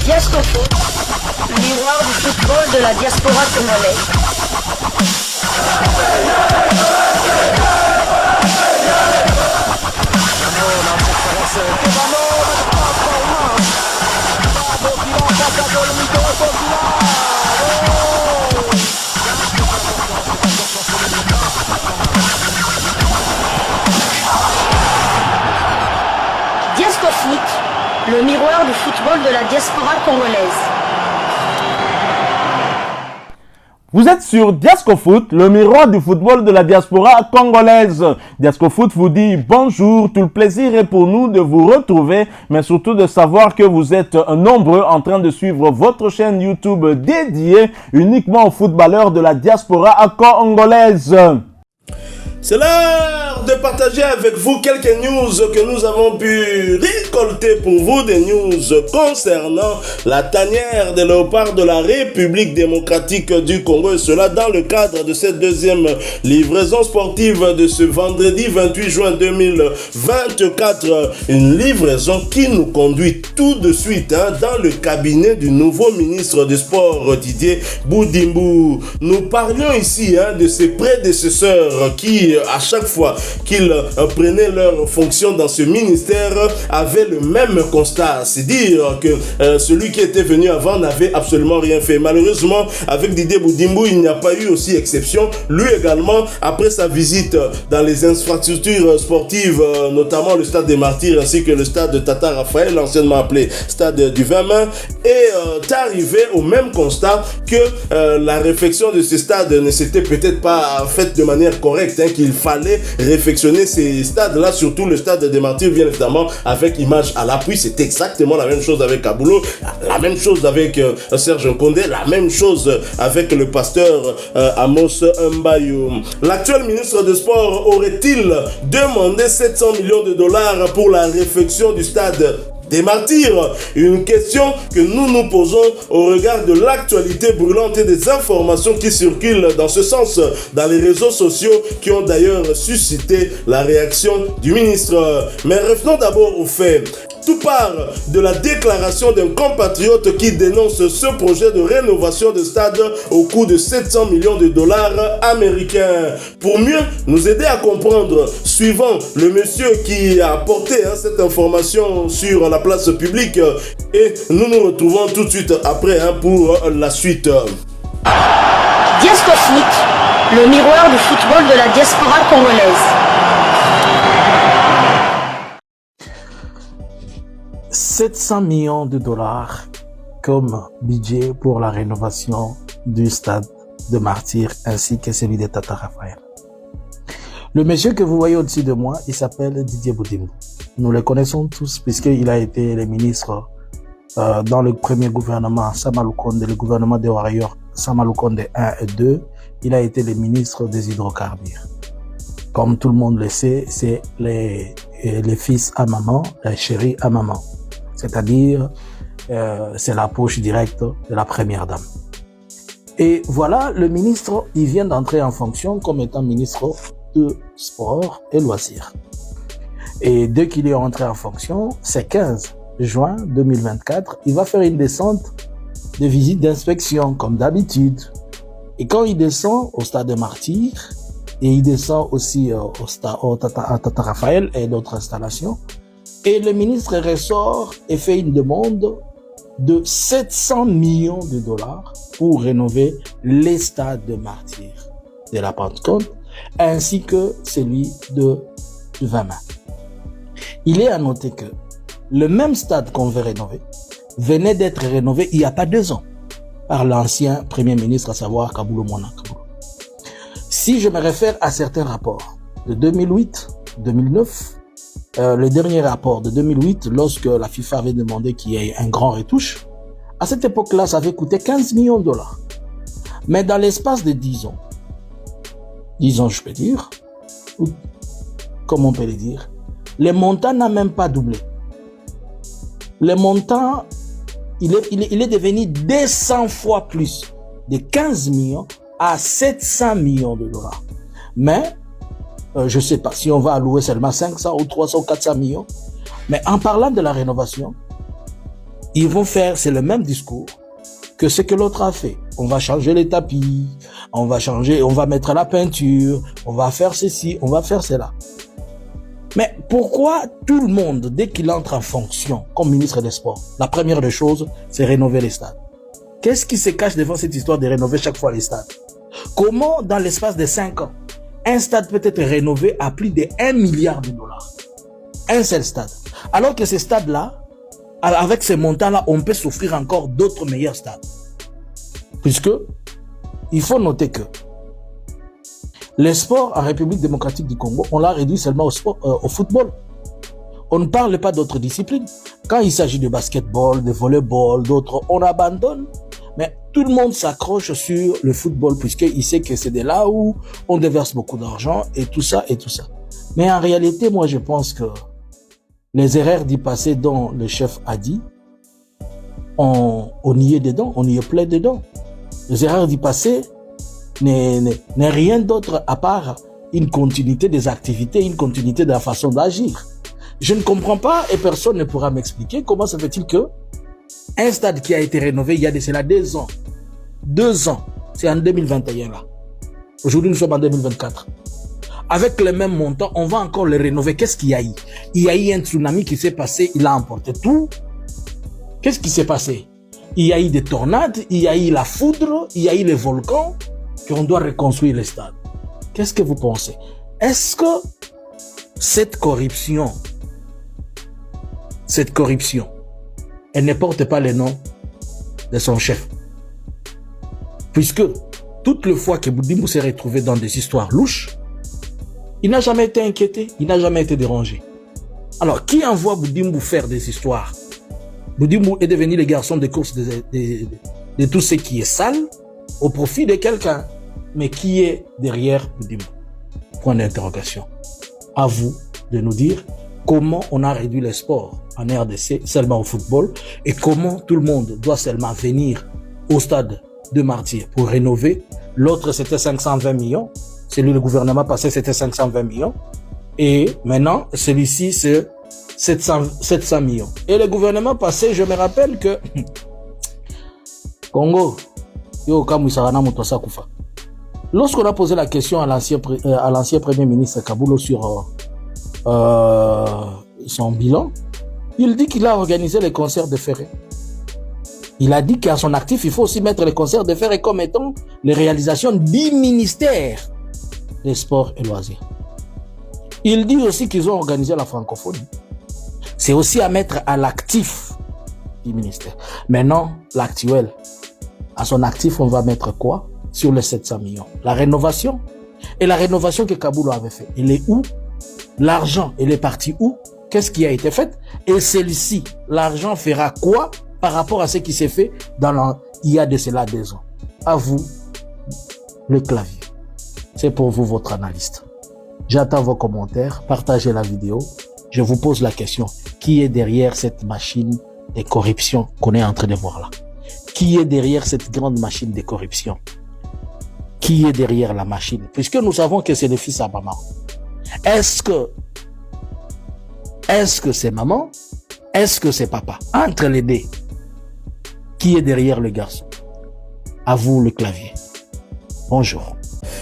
Diascofoot, le miroir du football de la diaspora congolaise. Diascofoot, le miroir du football de la diaspora congolaise. Vous êtes sur Diascofoot, le miroir du football de la diaspora congolaise. Diascofoot vous dit bonjour, tout le plaisir est pour nous de vous retrouver, mais surtout de savoir que vous êtes nombreux en train de suivre votre chaîne YouTube dédiée uniquement aux footballeurs de la diaspora congolaise. C'est l'heure de partager avec vous quelques news que nous avons pu récolter pour vous, des news concernant la tanière des léopards de la République démocratique du Congo, et cela dans le cadre de cette deuxième livraison sportive de ce vendredi 28 juin 2024, une livraison qui nous conduit tout de suite dans le cabinet du nouveau ministre des Sports Didier Boudimbu. Nous parlions ici de ses prédécesseurs qui à chaque fois qu'ils prenaient leur fonction dans ce ministère, avaient le même constat. C'est dire que celui qui était venu avant n'avait absolument rien fait. Malheureusement, avec Didier Boudimbu, il n'y a pas eu aussi exception. Lui également, après sa visite dans les infrastructures sportives, notamment le stade des Martyrs ainsi que le stade de Tata Raphaël, anciennement appelé stade du 20 mai, est arrivé au même constat que la réfection de ce stade ne s'était peut-être pas faite de manière correcte, qu'il fallait réfectionner ces stades-là, surtout le stade des Martyrs, bien évidemment, avec image à l'appui. C'est exactement la même chose avec Kaboulou, la même chose avec Serge Nkondé, la même chose avec le pasteur Amos Mbayou. L'actuel ministre des Sports aurait-il demandé 700 millions de dollars pour la réfection du stade des Martyrs? Une question que nous nous posons au regard de l'actualité brûlante et des informations qui circulent dans ce sens dans les réseaux sociaux, qui ont d'ailleurs suscité la réaction du ministre. Mais revenons d'abord aux faits. Tout part de la déclaration d'un compatriote qui dénonce ce projet de rénovation de stade au coût de 700 millions de dollars américains. Pour mieux nous aider à comprendre, suivant le monsieur qui a apporté cette information sur la place publique, et nous nous retrouvons tout de suite après pour la suite. Diascofoot, le miroir du football de la diaspora congolaise. 700 millions de dollars comme budget pour la rénovation du stade de Martyrs ainsi que celui de Tata Raphaël. Le monsieur que vous voyez au-dessus de moi, il s'appelle Didier Boudimbu. Nous le connaissons tous puisqu'il a été le ministre dans le premier gouvernement Sama Lukonde, le gouvernement des Warriors Sama Lukonde 1 et 2. Il a été le ministre des hydrocarbures. Comme tout le monde le sait, c'est les fils à maman, les chéris à maman. C'est-à-dire, c'est la poche directe de la première dame. Et voilà, le ministre, il vient d'entrer en fonction comme étant ministre de sport et loisirs. Et dès qu'il est entré en fonction, c'est 15 juin 2024, il va faire une descente de visite d'inspection, comme d'habitude. Et quand il descend au stade des Martyrs, et il descend aussi à Tata Raphaël et d'autres installations, et le ministre ressort et fait une demande de 700 millions de dollars pour rénover les stades de Martyrs de la Pentecôte, ainsi que celui du 20 mai. Il est à noter que le même stade qu'on veut rénover venait d'être rénové il n'y a pas 2 ans par l'ancien premier ministre, à savoir Kaboulou Mona Kaboulou. Si je me réfère à certains rapports de 2008, 2009, le dernier rapport de 2008, lorsque la FIFA avait demandé qu'il y ait un grand retouche, à cette époque-là, ça avait coûté 15 millions de dollars. Mais dans l'espace de 10 ans, je peux dire, ou comme on peut le dire, le montant n'a même pas doublé. Le montant, il est devenu 200 fois plus, de 15 millions à 700 millions de dollars. Mais, je sais pas si on va allouer seulement 500 ou 300 ou 400 millions. Mais en parlant de la rénovation, ils vont faire, c'est le même discours que ce que l'autre a fait. On va changer les tapis, on va mettre la peinture, on va faire ceci, on va faire cela. Mais pourquoi tout le monde, dès qu'il entre en fonction comme ministre des Sports, la première des choses, c'est rénover les stades? Qu'est-ce qui se cache devant cette histoire de rénover chaque fois les stades? Comment, dans l'espace de 5 ans, un stade peut être rénové à plus de 1 milliard de dollars? Un seul stade. Alors que ces stades-là, avec ces montants-là, on peut s'offrir encore d'autres meilleurs stades. Puisque, il faut noter que les sports en République démocratique du Congo, on l'a réduit seulement au football. On ne parle pas d'autres disciplines. Quand il s'agit de basketball, de volleyball, d'autres, on abandonne. Mais tout le monde s'accroche sur le football puisqu'il sait que c'est de là où on déverse beaucoup d'argent et tout ça et tout ça. Mais en réalité, moi, je pense que les erreurs du passé dont le chef a dit, on y est dedans, on y est plein dedans. Les erreurs du passé n'est rien d'autre à part une continuité des activités, une continuité de la façon d'agir. Je ne comprends pas et personne ne pourra m'expliquer comment se fait-il que un stade qui a été rénové il y a de cela 2 ans, 2 ans, c'est en 2021 là. Aujourd'hui nous sommes en 2024. Avec les mêmes montants, on va encore le rénover. Qu'est-ce qu'il y a eu? Il y a eu un tsunami qui s'est passé, il a emporté tout. Qu'est-ce qui s'est passé? Il y a eu des tornades, il y a eu la foudre, il y a eu les volcans, qu'on doit reconstruire les stades. Qu'est-ce que vous pensez? Est-ce que cette corruption, elle ne porte pas le nom de son chef? Puisque toutes les fois que Boudimou s'est retrouvé dans des histoires louches, il n'a jamais été inquiété, il n'a jamais été dérangé. Alors, qui envoie Boudimou faire des histoires? Boudimou est devenu le garçon de course de tout ce qui est sale au profit de quelqu'un. Mais qui est derrière Boudimou? Point d'interrogation. À vous de nous dire comment on a réduit les sports en RDC seulement au football et comment tout le monde doit seulement venir au stade de Martyrs pour rénover. L'autre, c'était 520 millions. Celui du gouvernement passé, c'était 520 millions. Et maintenant, celui-ci, c'est 700 millions. Et le gouvernement passé, je me rappelle que Congo, yo kamusarana mutosa kufa. Lorsqu'on a posé la question à l'ancien premier ministre Kaboulo sur son bilan, il dit qu'il a organisé les concerts de Ferré. Il a dit qu'à son actif, il faut aussi mettre les concerts de Ferré comme étant les réalisations du ministère des Sports et Loisirs. Il dit aussi qu'ils ont organisé la francophonie. C'est aussi à mettre à l'actif du ministère. Maintenant, l'actuel, à son actif, on va mettre quoi? Sur les 700 millions. La rénovation. Et la rénovation que Kaboulo avait fait, elle est où? L'argent, elle est parti où? Qu'est-ce qui a été fait? Et celle-ci, l'argent fera quoi par rapport à ce qui s'est fait il y a de cela 2 ans? À vous, le clavier. C'est pour vous, votre analyste. J'attends vos commentaires. Partagez la vidéo. Je vous pose la question. Qui est derrière cette machine de corruption qu'on est en train de voir là? Qui est derrière cette grande machine de corruption? Qui est derrière la machine? Puisque nous savons que c'est le fils à maman. Est-ce que c'est maman? Est-ce que c'est papa? Entre les deux, qui est derrière le garçon? À vous le clavier. Bonjour.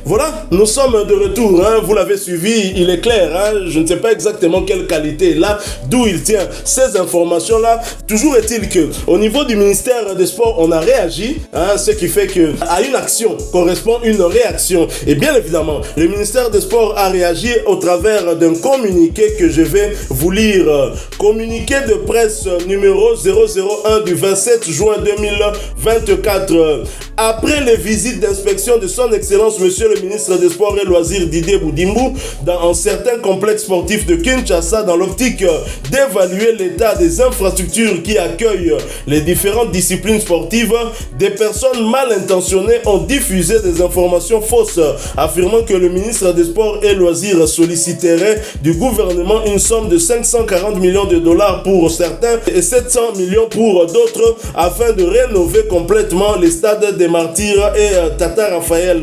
Voilà, nous sommes de retour, hein, vous l'avez suivi, il est clair, hein, je ne sais pas exactement quelle qualité là, d'où il tient ces informations-là. Toujours est-il que au niveau du ministère des Sports, on a réagi, hein, ce qui fait que à une action correspond une réaction. Et bien évidemment, le ministère des Sports a réagi au travers d'un communiqué que je vais vous lire. Communiqué de presse numéro 001 du 27 juin 2024. Après les visites d'inspection de son Excellence Monsieur le ministre des Sports et Loisirs Didier Boudimou dans un certain complexe sportif de Kinshasa dans l'optique d'évaluer l'état des infrastructures qui accueillent les différentes disciplines sportives, des personnes mal intentionnées ont diffusé des informations fausses affirmant que le ministre des Sports et Loisirs solliciterait du gouvernement une somme de 540 millions de dollars pour certains et 700 millions pour d'autres afin de rénover complètement les stades des Martyrs et Tata Raphaël.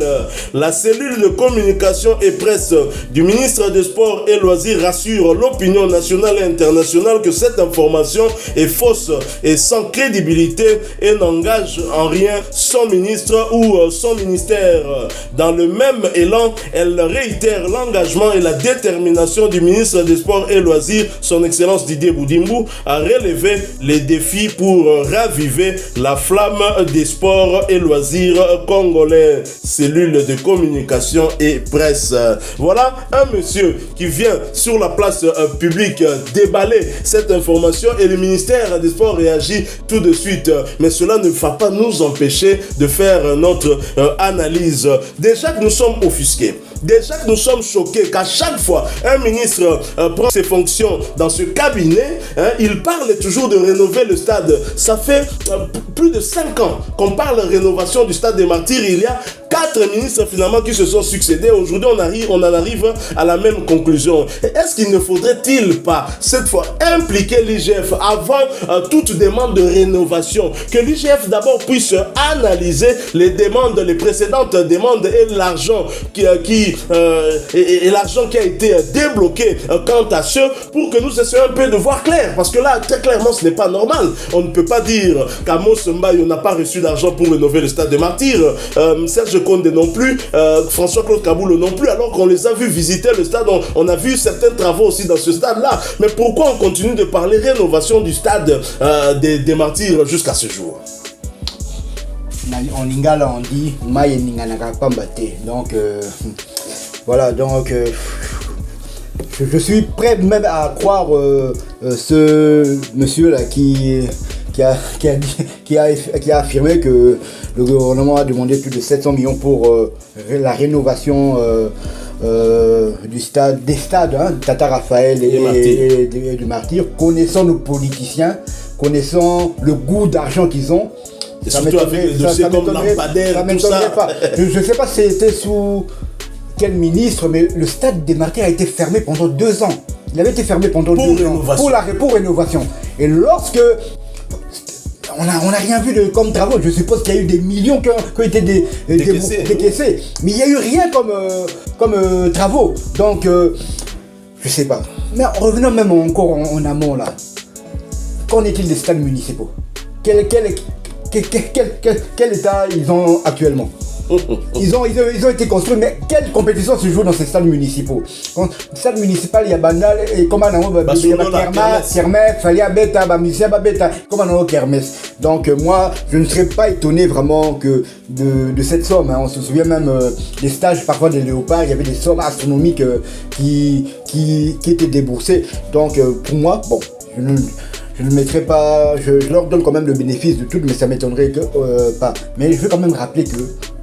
La cellule de communication et presse du ministre des Sports et Loisirs rassure l'opinion nationale et internationale que cette information est fausse et sans crédibilité et n'engage en rien son ministre ou son ministère. Dans le même élan, elle réitère l'engagement et la détermination du ministre des Sports et Loisirs, son Excellence Didier Boudimbo, à relever les défis pour raviver la flamme des sports et loisirs congolais. Cellule de communication et presse. Voilà un monsieur qui vient sur la place publique déballer cette information et le ministère des Sports réagit tout de suite. Mais cela ne va pas nous empêcher de faire notre analyse. Déjà que nous sommes offusqués, déjà que nous sommes choqués qu'à chaque fois un ministre prend ses fonctions dans ce cabinet, il parle toujours de rénover le stade. Ça fait plus de 5 ans qu'on parle de rénovation du stade des Martyrs. Il y a 4 ministres finalement qui se sont succédés. Aujourd'hui, on en arrive à la même conclusion. Est-ce qu'il ne faudrait-il pas, cette fois, impliquer l'IGF avant toute demande de rénovation? Que l'IGF d'abord puisse analyser les demandes, les précédentes demandes et l'argent et l'argent qui a été débloqué quant à ceux, pour que nous essayions un peu de voir clair. Parce que là, très clairement, ce n'est pas normal. On ne peut pas dire qu'Amos Mbaye n'a pas reçu d'argent pour rénover le stade des Martyrs. Serge Condé non plus, François-Claude Kaboul non plus, alors qu'on les a vus visiter le stade. On a vu certains travaux aussi dans ce stade-là. Mais pourquoi on continue de parler rénovation du stade des Martyrs jusqu'à ce jour? En lingala on dit maye ninganaka pambate. Donc voilà, donc je suis prêt même à croire ce monsieur là qui a affirmé que le gouvernement a demandé plus de 700 millions pour la rénovation des stades, Tata Raphaël et du Martyr. Connaissant nos politiciens, connaissant le goût d'argent qu'ils ont, et surtout avec les dossiers comme Lampadaire, tout ça. Pas. Je ne sais pas si c'était sous quel ministre, mais le stade des Martyrs a été fermé pendant 2 ans. Il avait été fermé pendant 2 ans pour rénovation. Et lorsque on n'a rien vu comme travaux, je suppose qu'il y a eu des millions qui ont été décaissés, mais il n'y a eu rien comme travaux. Donc je sais pas. Mais revenons même encore en amont là. Qu'en est-il des stades municipaux? Quel état ils ont actuellement? Ils ont été construits, mais quelle compétition se joue dans ces stades municipaux? Le stade municipal, il y a banal, et comment on a kermesse, falia beta, musicien beta, comment on a kermesse. Donc moi, je ne serais pas étonné vraiment que de cette somme. On se souvient même des stages parfois des léopards, il y avait des sommes astronomiques qui étaient déboursées. Donc pour moi, bon, je ne mettrai pas, je leur donne quand même le bénéfice de tout, mais ça m'étonnerait que pas. Mais je veux quand même rappeler que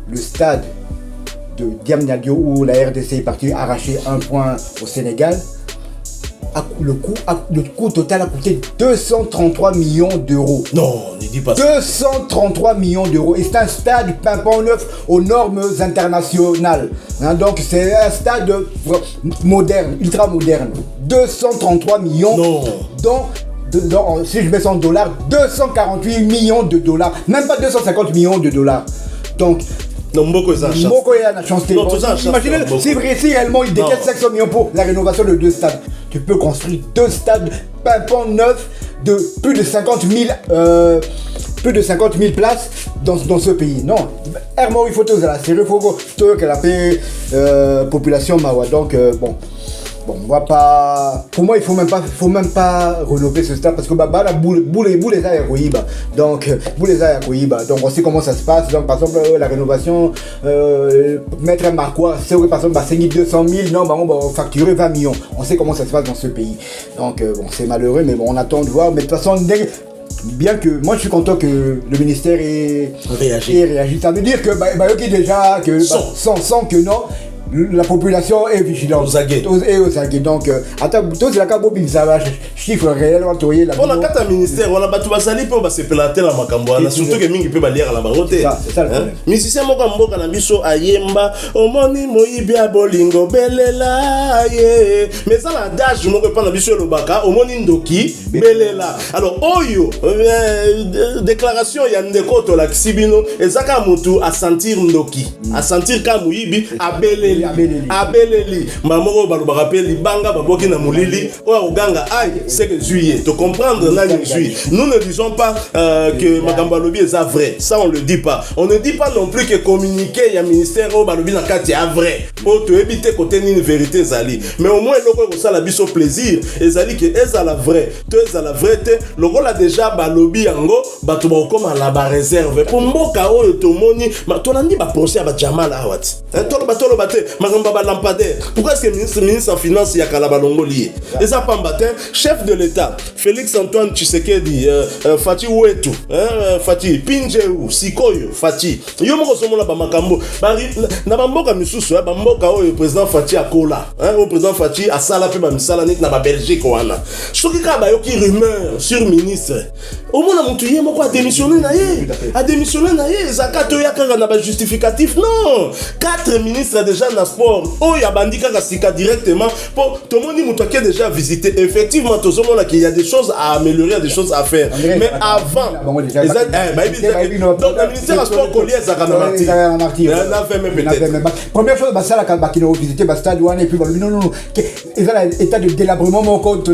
le stade de Diamniadio où la RDC est partie arracher 1 point au Sénégal, le coût total a coûté 233 millions d'euros. Non, ne dis pas ça. 233 millions d'euros. Et c'est un stade pimpant neuf aux normes internationales. Donc c'est un stade moderne, ultra moderne. 233 millions. Non. Donc, si je mets ça en dollars, 248 millions de dollars. Même pas 250 millions de dollars. Donc, Mboko est la chance. Imaginez si réellement il décaisse 500 millions pour la rénovation de 2 stades. Tu peux construire 2 stades pimpants neufs de plus de 50 000 places dans ce pays. Non, Hermo, il faut tout la série, il faut que la population mawa. Donc, bon, on va pas. Pour moi, il faut même pas rénover ce stade parce que la boule les a Koyiba. Donc donc on sait comment ça se passe. Donc par exemple la rénovation, mettre un marquois, c'est par exemple 200 000, non, on va facturer 20 millions. On sait comment ça se passe dans ce pays. Donc bon, c'est malheureux, mais bon, on attend de voir. Mais de toute façon, bien que moi je suis content que le ministère ait réagi. Ça veut dire que déjà que sans que non. La population est vigilante. Aux aguets. Donc, attends, tous la cabo bizarre, chiffre réel on toyer la on a quatre ministères on a battu basali pe basepelate la makambo na surtout que mingi pe baliera la bango te c'est ça le problème musicien moko mboka na biso ayemba omoni moyibi ya bolingo belela ye mais ça la dash moko pa na biso lobaka omoni ndoki belela alors oyo déclaration ya ndeko to la kisibino ezaka mutu a sentir ndoki a sentir ka moyibi abeleli mamoko balobaka pe libanga baboki na mulili o oganga ay c'est que juillet te comprendre na juillet nous ne disons pas que makambo lobi est vrai ça on le dit pas on ne dit pas non plus que communiquer ya ministère o balobi na kati ya vrai pour te éviter côté une vérité zali mais au moins loko ko sala biso plaisir ezali que ezala vrai to ezala vrai te loko la déjà balobi yango bato ba koma la ba réserve pour mboka oyo to moni to nandi ba procès ba jamal awat tolo bate magamba ba lampadaire pourquoi est-ce que ministre en finance ya kala balongo lié eza pambate chef de l'état Félix Antoine Tshisekedi Fati Wetu Fati Pinjeu Sikoyo Fati yo moko somona ba makambo bari na bamboka misusu ba mboka oyo président Fati akola au président Fati asala pe ba misala nik na ba Belgique wana soki ka ba yoki rumeur sur ministre au moins mutu ye moko a démissionné na ye zakato ya kanga na ba justificatif non 4 ministres déjà na sport oyo bandika ka sika directement pour tout le monde mutu qui déjà visité effectivement tout le monde qu'il y a des choses à améliorer, des choses à faire mais avant donc le ministère du sport collier ça quand même première chose bah ça la qui nous visiter bah stade one et puis non état de délabrement mon compte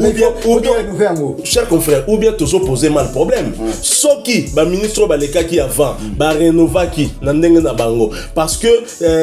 cher confrère ou bien toujours poser mal problème soki ba ministre ba leka qui avant ba renova qui na ndenge na bango parce que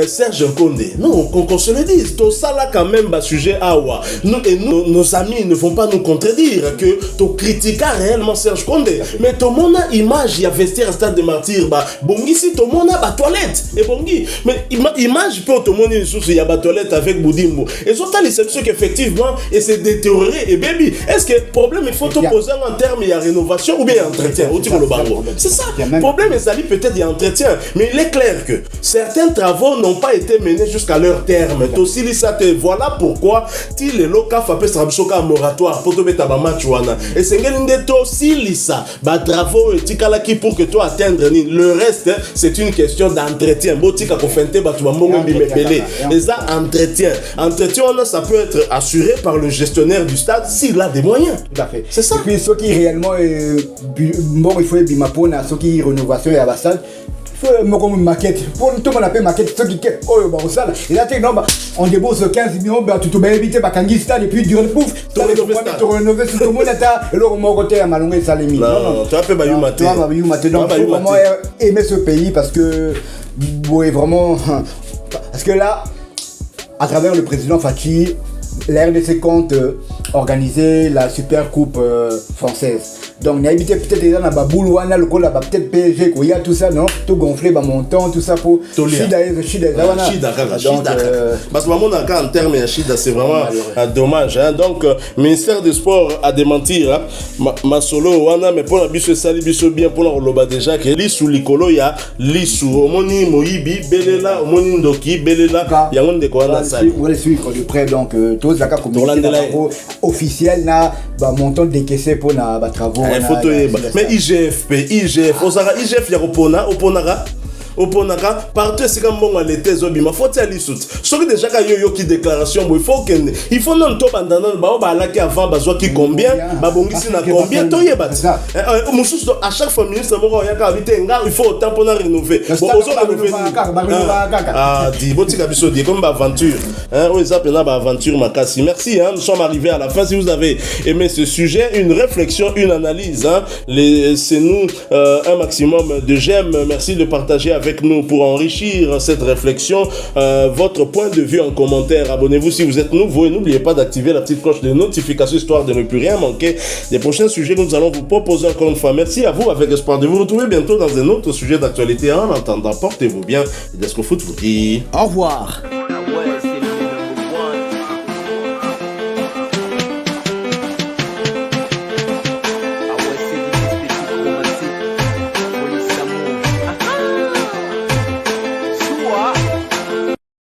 Serge Nkonde non qu'on se le dise tout ça là quand même ba sujet awa nous et nos amis ne vont pas nous contredire que tu critiques réellement Serge Nkonde mais tout le monde a image il y a vestiaire stade de martyr bah bongi si tout le monde a ba toilette et bongi mais image peut tout le monde il y a ba toilette avec Boudimbo et surtout les c'est qu'effectivement et c'est détérioré et baby est-ce que problème il faut te poser en termes il y a rénovation ou bien entretien au type le bango c'est ça problème et ça peut-être il y a entretien mais il est clair que certains travaux n'ont pas été menés jusqu'à leur terme aussi ça te voilà pourquoi il est local fait ça moratoire pour te mettre à match wana et c'est ngende to si ça ba travaux etikala qui pour que toi atteindre le reste c'est une question d'entretien botika ko fente ba tu mbongo bimebele et ça entretien ça peut être assuré par le gestionnaire du stade s'il a des moyens tout à fait c'est ça et puis ceux qui réellement bon il faut bimapona ceux qui rénovation et à stade faut maquette pour tout le monde appelle maquette ceux qui oh bah ça et là non on débourse 15 millions bah tu peux éviter bah kangi stade et puis du pouf tu rénover tout le monde là et là mon côté à malongé ça les non tu as fait bayou maté donc faut vraiment aimer ce pays parce que ouais vraiment parce que là à travers le président Fati la RDC compte organiser la Super Coupe française. Donc, on a évité peut-être déjà dans la boule, peut-être PSG, il y a tout ça, non? Tout gonflé, montant, tout ça pour Chida. Parce que en termes de Chida, c'est vraiment dommage. Donc, ministère des Sports a démentir. Ma solo, mais pour la biche sali, biche bien pour la roloba déjà, que l'issou likolo, il y a l'issou, omoni moyibi, belela, omoni ndoki, belela, il y a un de quoi na sali. On va les suivre de près, donc, tous les cas officiel, na montant décaissé pour na travaux. Mais IGF, Osara IGF ya oponaka partout c'est comme bon l'été zobima faut aller sout ce que déjà yo qui déclaration il faut non to bandana ba la qui avant bazwa qui combien ba bongisi na combien to yeba mususu à chaque fois ministre moko ya ka habiter nga il faut autant pour rénover di botika biso di comme aventure on les appelle ba aventure makasi merci nous sommes arrivés à la fin si vous avez aimé ce sujet une réflexion une analyse c'est nous un maximum de j'aime merci de partager avec nous pour enrichir cette réflexion votre point de vue en commentaire. Abonnez-vous si vous êtes nouveau et n'oubliez pas d'activer la petite cloche de notification histoire de ne plus rien manquer des prochains sujets que nous allons vous proposer encore une fois. Merci à vous avec espoir de vous retrouver bientôt dans un autre sujet d'actualité. En attendant, portez-vous bien. Desco Foot vous dit au revoir.